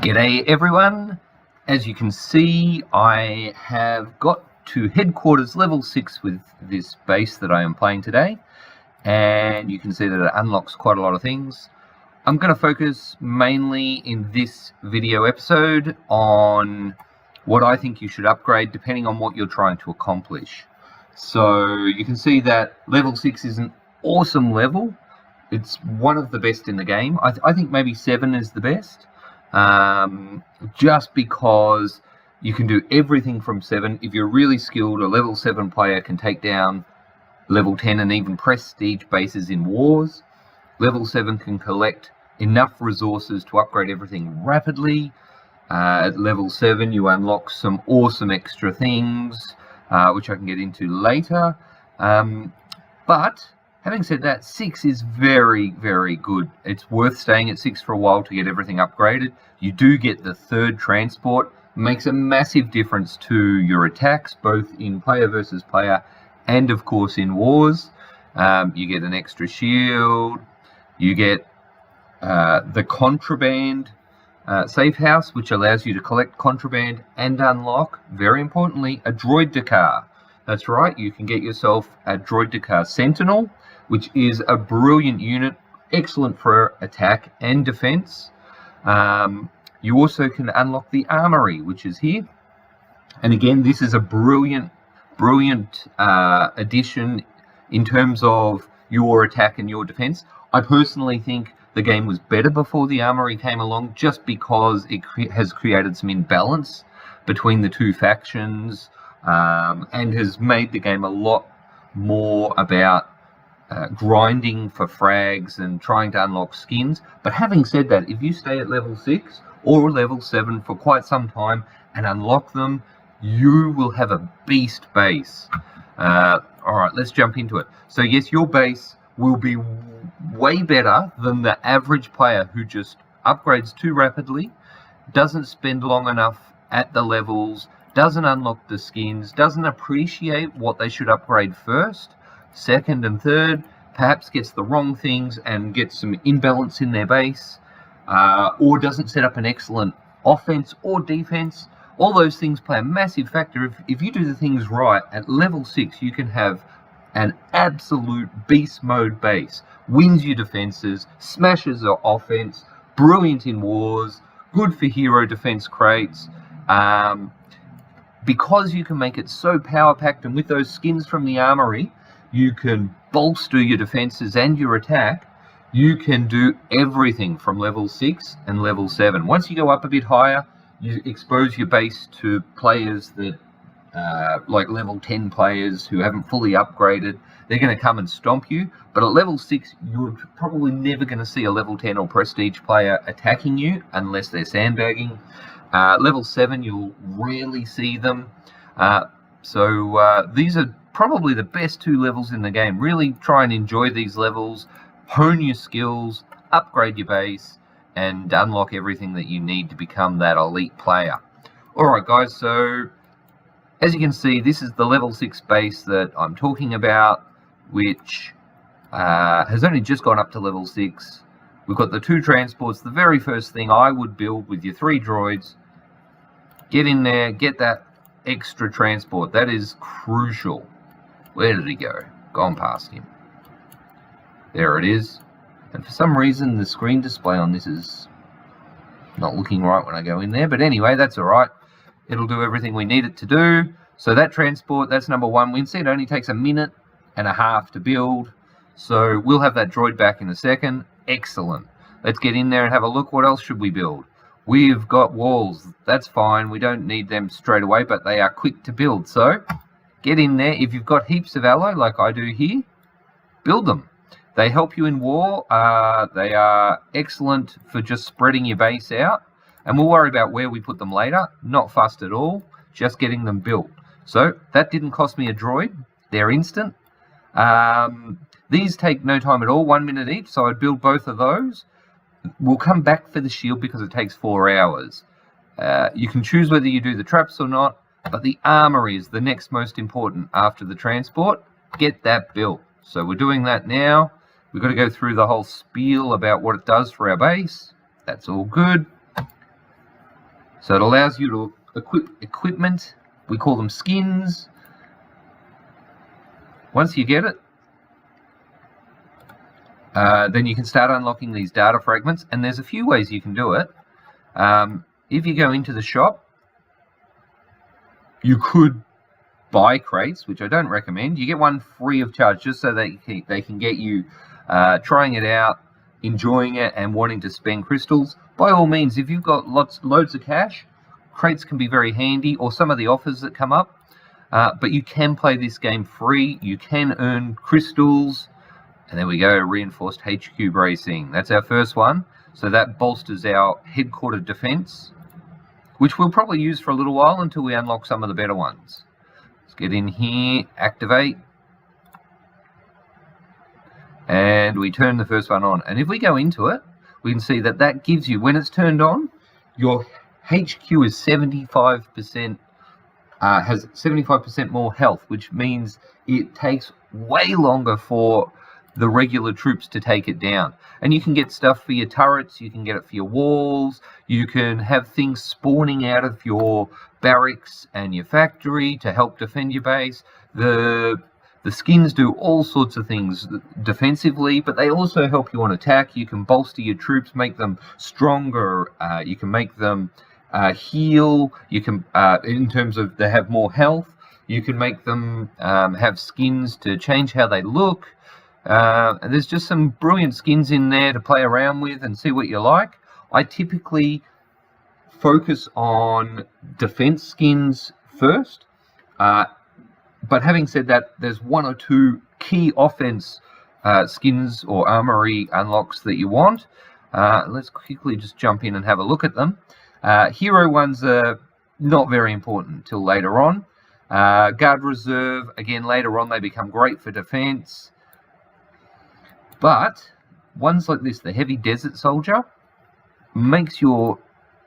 G'day everyone. As you can see, I have got to headquarters level 6 with this base that I am playing today, and you can see that it unlocks quite a lot of things. I'm going to focus mainly in this video episode on what I think you should upgrade depending on what you're trying to accomplish. So you can see that level 6 is an awesome level. It's one of the best in the game. I think maybe 7 is the best. Just because you can do everything from 7. If you're really skilled, a level 7 player can take down level 10 and even prestige bases in wars. Level 7 can collect enough resources to upgrade everything rapidly. At level 7 you unlock some awesome extra things, which I can get into later. But having said that, 6 is very, very good. It's worth staying at 6 for a while to get everything upgraded. You do get the third transport. Makes a massive difference to your attacks, both in player versus player and, of course, in wars. You get an extra shield. You get the contraband safe house, which allows you to collect contraband and unlock, very importantly, a droid car. That's right, you can get yourself a droid car Sentinel, which is a brilliant unit, excellent for attack and defense. You also can unlock the armory, which is here. And again, this is a brilliant addition in terms of your attack and your defense. I personally think the game was better before the armory came along, just because it has created some imbalance between the two factions, and has made the game a lot more about grinding for frags and trying to unlock skins. But having said that, if you stay at level 6 or level 7 for quite some time and unlock them, you will have a beast base. Alright, let's jump into it. So yes, your base will be way better than the average player who just upgrades too rapidly, doesn't spend long enough at the levels, doesn't unlock the skins, doesn't appreciate what they should upgrade first, second and third, perhaps gets the wrong things and gets some imbalance in their base, or doesn't set up an excellent offense or defense. All those things play a massive factor. If you do the things right, at level 6 you can have an absolute beast mode base. Wins your defenses, smashes your offense, brilliant in wars, good for hero defense crates. Because you can make it so power-packed, and with those skins from the armory, you can bolster your defenses and your attack. You can do everything from level 6 and level 7. Once you go up a bit higher, you expose your base to players that, like level 10 players who haven't fully upgraded. They're going to come and stomp you. But at level 6, you're probably never going to see a level 10 or prestige player attacking you unless they're sandbagging. Level 7, you'll rarely see them. So these are probably the best 2 levels in the game. Really try and enjoy these levels, hone your skills, upgrade your base, and unlock everything that you need to become that elite player. Alright guys, so as you can see, this is the level 6 base that I'm talking about, which has only just gone up to level 6. We've got the 2 transports. The very first thing I would build with your 3 droids, get in there, get that extra transport. That is crucial. Where did he go? Gone past him. There it is. And for some reason the screen display on this is not looking right when I go in there. But anyway, that's alright. It'll do everything we need it to do. So that transport, that's number 1. We can see it only takes a minute and a half to build. So we'll have that droid back in a second. Excellent. Let's get in there and have a look. What else should we build? We've got walls. That's fine. We don't need them straight away, but they are quick to build. So get in there. If you've got heaps of alloy like I do here, build them. They help you in war. They are excellent for just spreading your base out. And we'll worry about where we put them later. Not fussed at all. Just getting them built. So that didn't cost me a droid. They're instant. These take no time at all, 1 minute each, so I'd build both of those. We'll come back for the shield because it takes 4 hours. You can choose whether you do the traps or not, but the armory is the next most important after the transport. Get that built. So we're doing that now. We've got to go through the whole spiel about what it does for our base. That's all good. So it allows you to equip equipment. We call them skins. Once you get it, then you can start unlocking these data fragments, and there's a few ways you can do it. If you go into the shop, you could buy crates, which I don't recommend. You get one free of charge just so that they can get you trying it out, enjoying it, and wanting to spend crystals. By all means, if you've got loads of cash, crates can be very handy, or some of the offers that come up. But you can play this game free. You can earn crystals. And there we go, reinforced HQ bracing. That's our first one. So that bolsters our headquarter defense, which we'll probably use for a little while until we unlock some of the better ones. Let's get in here, activate. And we turn the first one on. And if we go into it, we can see that that gives you, when it's turned on, your HQ is 75%, has 75% more health, which means it takes way longer for the regular troops to take it down. And you can get stuff for your turrets, you can get it for your walls, you can have things spawning out of your barracks and your factory to help defend your base. The skins do all sorts of things defensively, but they also help you on attack. You can bolster your troops, make them stronger, you can make them heal, you can, in terms of they have more health, you can make them have skins to change how they look. And there's just some brilliant skins in there to play around with and see what you like. I typically focus on defense skins first, but having said that, there's one or two key offense skins or armory unlocks that you want. Let's quickly just jump in and have a look at them. Hero ones are not very important till later on. Guard Reserve, again, later on they become great for defense. But ones like this, the Heavy Desert Soldier, makes your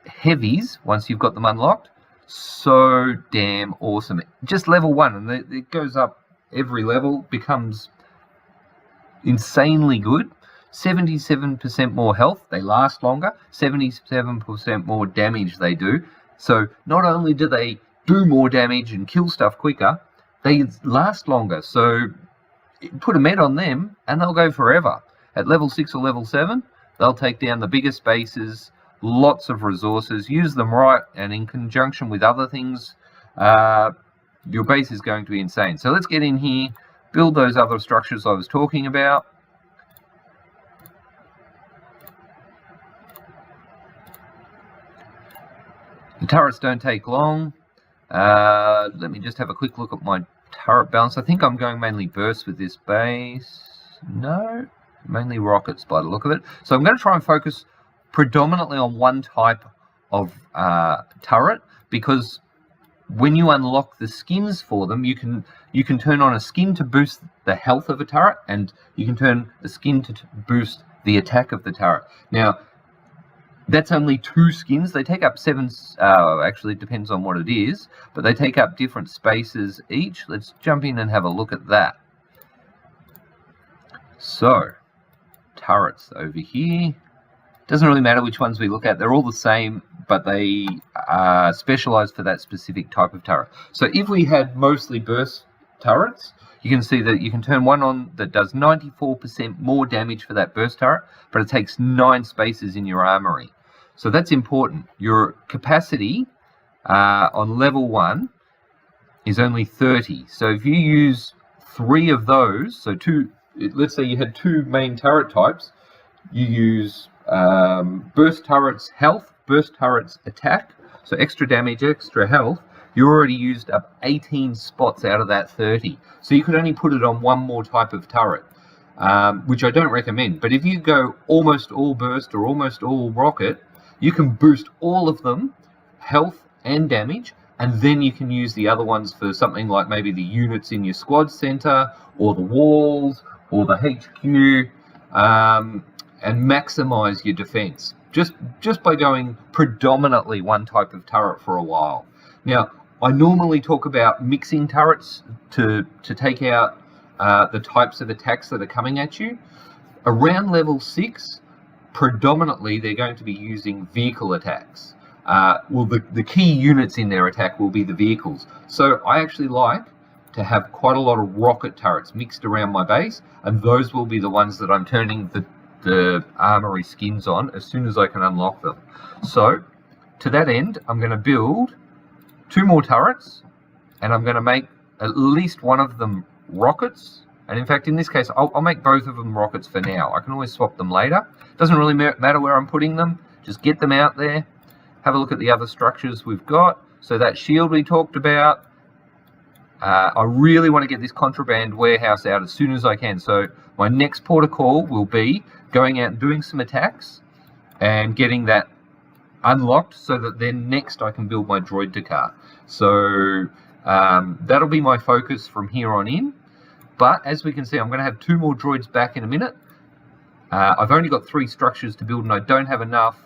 heavies, once you've got them unlocked, so damn awesome. Just level 1, and it goes up every level, becomes insanely good. 77% more health, they last longer. 77% more damage they do. So not only do they do more damage and kill stuff quicker, they last longer. So put a med on them and they'll go forever. At level 6 or level 7, they'll take down the biggest bases, lots of resources. Use them right, and in conjunction with other things, your base is going to be insane. So let's get in here, build those other structures I was talking about. The turrets don't take long. Let me just have a quick look at my turret balance. I think I'm going mainly burst with this base. No, mainly rockets by the look of it. So I'm going to try and focus predominantly on one type of turret, because when you unlock the skins for them, you can turn on a skin to boost the health of a turret, and you can turn a skin to boost the attack of the turret. Now, that's only 2 skins. They take up 7, actually it depends on what it is, but they take up different spaces each. Let's jump in and have a look at that. So, turrets over here. Doesn't really matter which ones we look at. They're all the same, but they are specialized for that specific type of turret. So if we had mostly burst turrets, you can see that you can turn one on that does 94% more damage for that burst turret, but it takes 9 spaces in your armory. So that's important. Your capacity on level 1 is only 30. So if you use 3 of those, so 2, let's say you had 2 main turret types, you use burst turrets health, burst turrets attack, so extra damage, extra health. You already used up 18 spots out of that 30. So you could only put it on one more type of turret, which I don't recommend. But if you go almost all burst or almost all rocket, you can boost all of them, health and damage, and then you can use the other ones for something like maybe the units in your squad center, or the walls, or the HQ, and maximize your defense just by going predominantly one type of turret for a while. Now, I normally talk about mixing turrets to take out the types of attacks that are coming at you. Around level 6, predominantly they're going to be using vehicle attacks. well, the key units in their attack will be the vehicles. So I actually like to have quite a lot of rocket turrets mixed around my base, and those will be the ones that I'm turning the armory skins on as soon as I can unlock them. So to that end, I'm going to build 2 more turrets, and I'm going to make at least one of them rockets. And in fact, in this case, I'll make both of them rockets for now. I can always swap them later. Doesn't really matter where I'm putting them. Just get them out there. Have a look at the other structures we've got. So that shield we talked about. I really want to get this contraband warehouse out as soon as I can. So my next port of call will be going out and doing some attacks and getting that unlocked, so that then next I can build my droid car. So that'll be my focus from here on in. But as we can see, I'm going to have 2 more droids back in a minute. I've only got 3 structures to build, and I don't have enough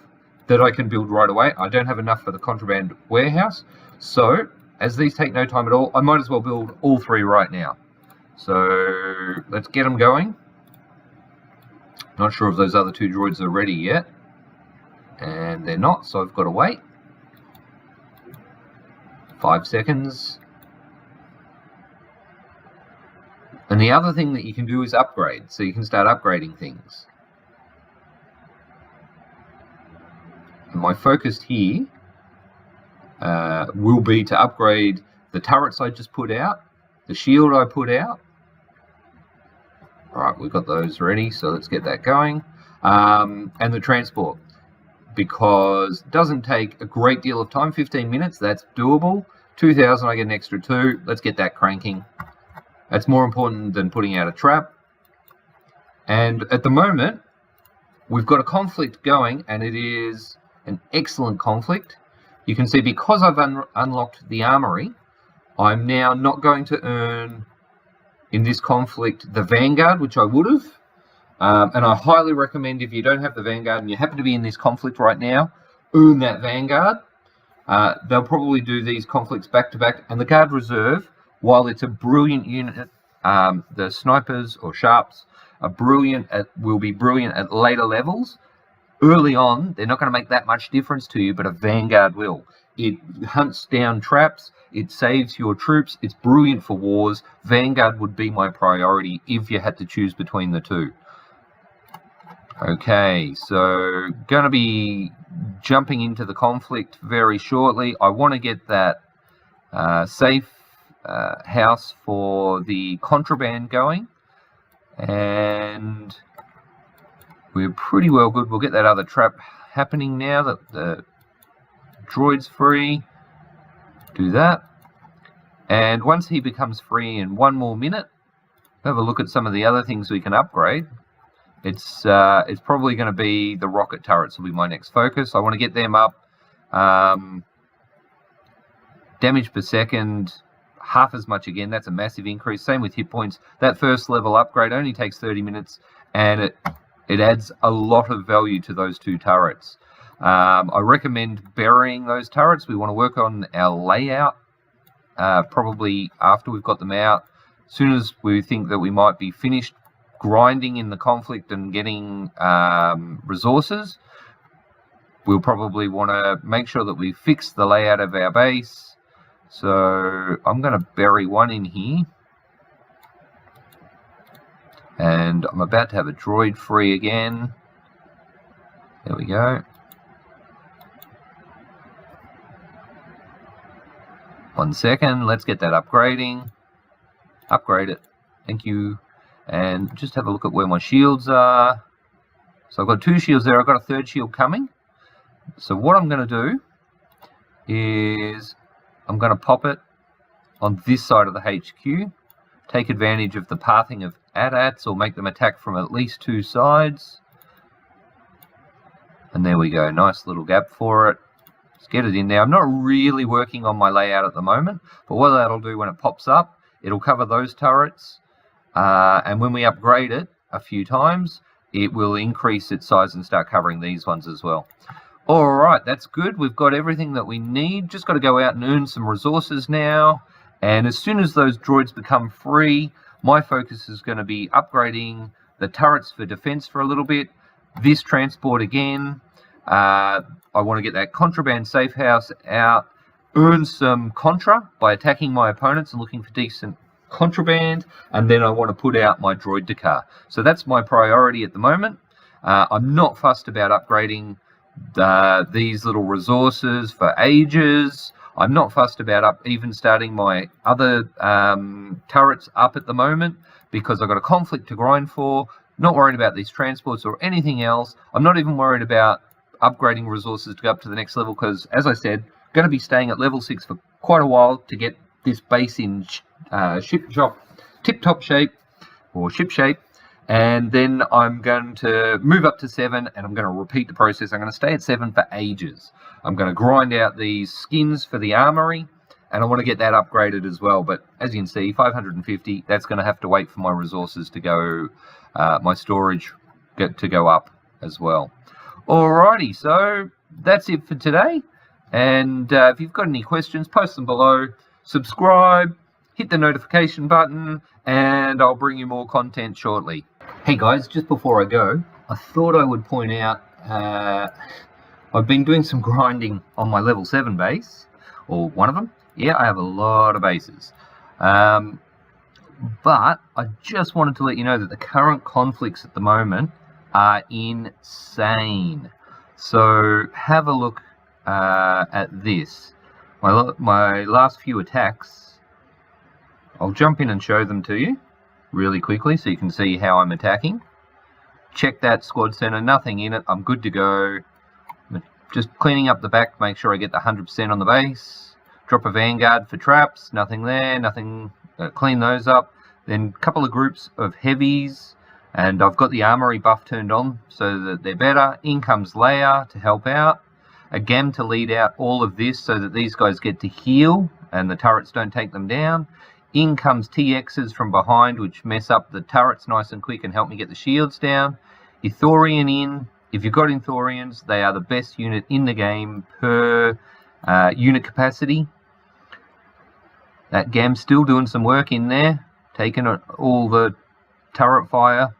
that I can build right away. I don't have enough for the contraband warehouse. So as these take no time at all, I might as well build all 3 right now. So let's get them going. Not sure if those other 2 droids are ready yet. And they're not, so I've got to wait. 5 seconds. And the other thing that you can do is upgrade. So you can start upgrading things. And my focus here will be to upgrade the turrets I just put out, the shield I put out. Alright, we've got those ready, so let's get that going. And the transport, because it doesn't take a great deal of time, 15 minutes, that's doable. 2,000, I get an extra 2. Let's get that cranking. That's more important than putting out a trap. And at the moment, we've got a conflict going, and it is an excellent conflict. You can see, because I've unlocked the armory, I'm now not going to earn in this conflict the Vanguard, which I would have. And I highly recommend, if you don't have the Vanguard and you happen to be in this conflict right now, earn that Vanguard. They'll probably do these conflicts back to back. And the Guard Reserve, while it's a brilliant unit, the snipers or sharps are brilliant will be brilliant at later levels. Early on, they're not going to make that much difference to you, but a Vanguard will. It hunts down traps. It saves your troops. It's brilliant for wars. Vanguard would be my priority if you had to choose between the 2. Okay, so going to be jumping into the conflict very shortly. I want to get that safe house for the contraband going, and we're pretty well good. We'll get that other trap happening now that the droid's free. Do that, and once he becomes free in 1 more minute, have a look at some of the other things we can upgrade. It's probably going to be the rocket turrets will be my next focus. I want to get them up. Damage per second, half as much again. That's a massive increase. Same with hit points. That first level upgrade only takes 30 minutes, and it adds a lot of value to those 2 turrets. I recommend burying those turrets. We want to work on our layout probably after we've got them out. As soon as we think that we might be finished grinding in the conflict and getting resources, we'll probably want to make sure that we fix the layout of our base. So I'm going to bury 1 in here, and I'm about to have a droid free again. There we go. 1 second, let's get that upgrading. Upgrade it, thank you. And just have a look at where my shields are. So I've got 2 shields there. I've got a 3rd shield coming. So what I'm going to do is I'm going to pop it on this side of the HQ. Take advantage of the pathing of AT-ATs, or make them attack from at least 2 sides. And there we go. Nice little gap for it. Let's get it in there. I'm not really working on my layout at the moment, but what that'll do when it pops up, it'll cover those turrets. And when we upgrade it a few times, it will increase its size and start covering these ones as well. Alright, that's good. We've got everything that we need. Just got to go out and earn some resources now. And as soon as those droids become free, my focus is going to be upgrading the turrets for defense for a little bit. This transport again. I want to get that contraband safe house out, earn some contra by attacking my opponents and looking for decent contraband, and then I want to put out my droid Dakar. So that's my priority at the moment. I'm not fussed about upgrading these little resources for ages. I'm not fussed about even starting my other turrets up at the moment, because I've got a conflict to grind for. Not worried about these transports or anything else. I'm not even worried about upgrading resources to go up to the next level, because, as I said, I'm going to be staying at level 6 for quite a while to get this base in tip-top shape, or ship shape, and then I'm going to move up to 7, and I'm going to repeat the process. I'm going to stay at 7 for ages. I'm going to grind out these skins for the armory, and I want to get that upgraded as well. But as you can see, 550, that's going to have to wait for my resources to go, my storage to go up as well. Alrighty, so that's it for today. And if you've got any questions, post them below. Subscribe, hit the notification button, and I'll bring you more content shortly. Hey guys, just before I go, I thought I would point out I've been doing some grinding on my level 7 base, or one of them. Yeah, I have a lot of bases. But I just wanted to let you know that the current conflicts at the moment are insane. So have a look at this. My last few attacks, I'll jump in and show them to you really quickly so you can see how I'm attacking. Check that squad center, nothing in it, I'm good to go. Just cleaning up the back, make sure I get the 100% on the base. Drop a vanguard for traps, nothing there, nothing, clean those up. Then a couple of groups of heavies, and I've got the armory buff turned on so that they're better. In comes Leia to help out. A GAM to lead out all of this so that these guys get to heal and the turrets don't take them down. In comes TXs from behind, which mess up the turrets nice and quick and help me get the shields down. Ithorian in. If you've got Ithorians, they are the best unit in the game per unit capacity. That GAM's still doing some work in there, taking all the turret fire,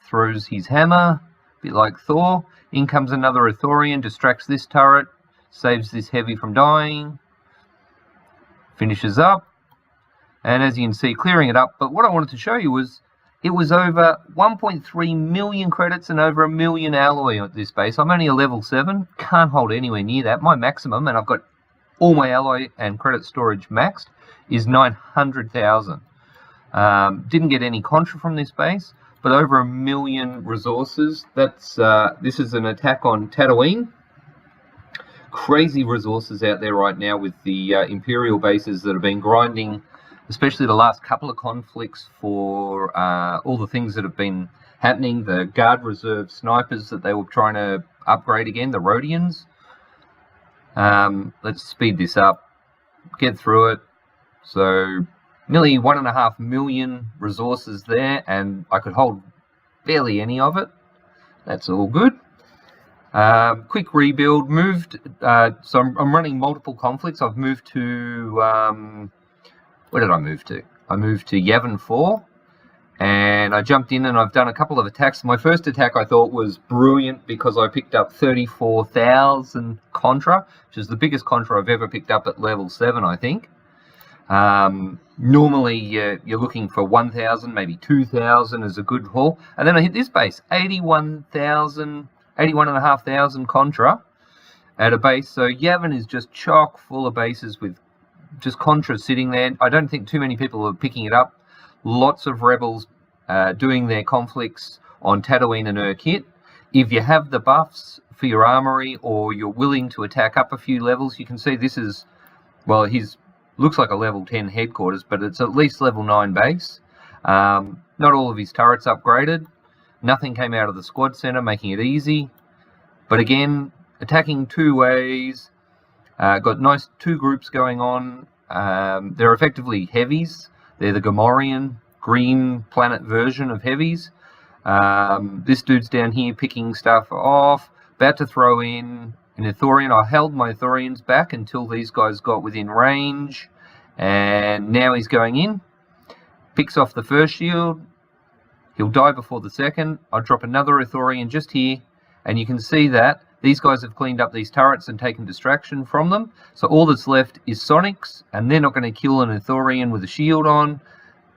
throws his hammer, a bit like Thor. In comes another Ithorian, distracts this turret, saves this heavy from dying, finishes up, and as you can see, clearing it up. But what I wanted to show you was, it was over 1.3 million credits and over 1 million alloy at this base. I'm only a level 7, can't hold anywhere near that. My maximum, and I've got all my alloy and credit storage maxed, is 900,000. Didn't get any contra from this base, but over 1 million resources. That's this is an attack on Tatooine. Crazy resources out there right now with the Imperial bases that have been grinding, especially the last couple of conflicts, for all the things that have been happening. The Guard Reserve snipers that they were trying to upgrade again, the Rhodians. Let's speed this up, get through it. So nearly 1.5 million resources there, and I could hold barely any of it. That's all good. Quick rebuild, moved, so I'm running multiple conflicts. I've moved to, where did I move to? I moved to Yavin 4, and I jumped in and I've done a couple of attacks. My first attack I thought was brilliant because I picked up 34,000 contra, which is the biggest contra I've ever picked up at level 7, I think. Normally you're looking for 1,000, maybe 2,000 is a good haul. And then I hit this base, 81,500 contra at a base. So Yavin is just chock full of bases with just contra sitting there. I don't think too many people are picking it up. Lots of rebels doing their conflicts on Tatooine and Urquhart. If you have the buffs for your armory, or you're willing to attack up a few levels, you can see this is, well, he's looks like a level 10 headquarters, but it's at least level 9 base. Not all of his turrets upgraded. Nothing came out of the squad center, making it easy. But again, attacking two ways. Got nice two groups going on. They're effectively heavies. They're the Gamorrean green planet version of heavies. This dude's down here picking stuff off, about to throw in an Ithorian. I held my Ithorians back until these guys got within range, and now he's going in. Picks off the first shield. He'll die before the second. I'll drop another Ithorian just here, and you can see that These guys have cleaned up these turrets and taken distraction from them. So all that's left is Sonics, and they're not going to kill an Ithorian with a shield on.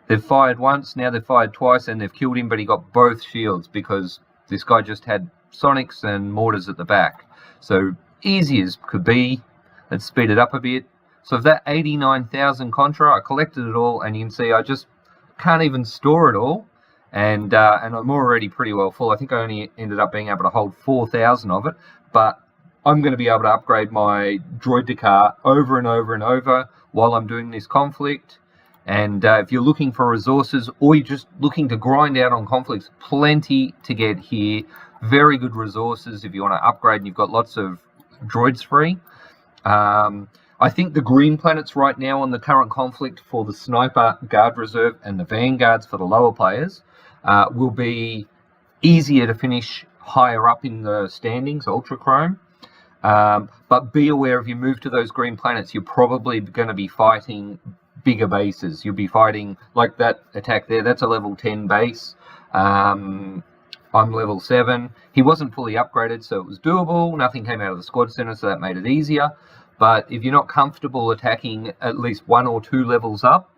They've fired once, now they've fired twice, and they've killed him, but he got both shields because this guy just had Sonics and mortars at the back. So easy as could be. Let's speed it up a bit. So of that 89,000 Contra, I collected it all, and you can see I just can't even store it all. And I'm already pretty well full. I think I only ended up being able to hold 4,000 of it, but I'm going to be able to upgrade my droid to car over and over and over while I'm doing this conflict. And if you're looking for resources or you're just looking to grind out on conflicts, plenty to get here. Very good resources if you want to upgrade and you've got lots of droids free. I think the green planets right now on the current conflict for the Sniper, Guard Reserve and the Vanguards for the lower players will be easier to finish higher up in the standings, Ultra Chrome. But be aware if you move to those green planets, you're probably going to be fighting bigger bases. You'll be fighting like that attack there. That's a level 10 base. I'm level 7. He wasn't fully upgraded, so it was doable. Nothing came out of the squad center, so that made it easier. But if you're not comfortable attacking at least 1 or 2 levels up,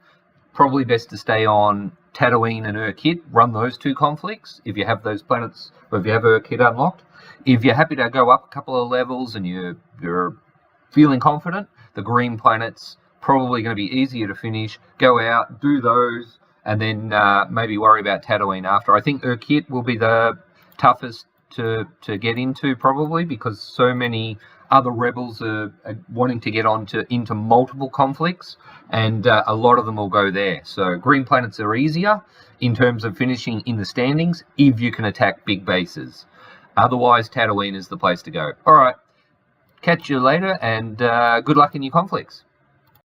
probably best to stay on Tatooine and Ur-Kit. Run those 2 conflicts if you have those planets, or if you have Ur-Kit unlocked. If you're happy to go up a couple of levels and you're feeling confident, the green planets probably going to be easier to finish. Go out, do those, and then maybe worry about Tatooine after. I think Ur-Kit will be the toughest to get into probably because so many other rebels are wanting to get into multiple conflicts, and a lot of them will go there. So green planets are easier in terms of finishing in the standings if you can attack big bases. Otherwise, Tatooine is the place to go. All right, catch you later, and good luck in your conflicts.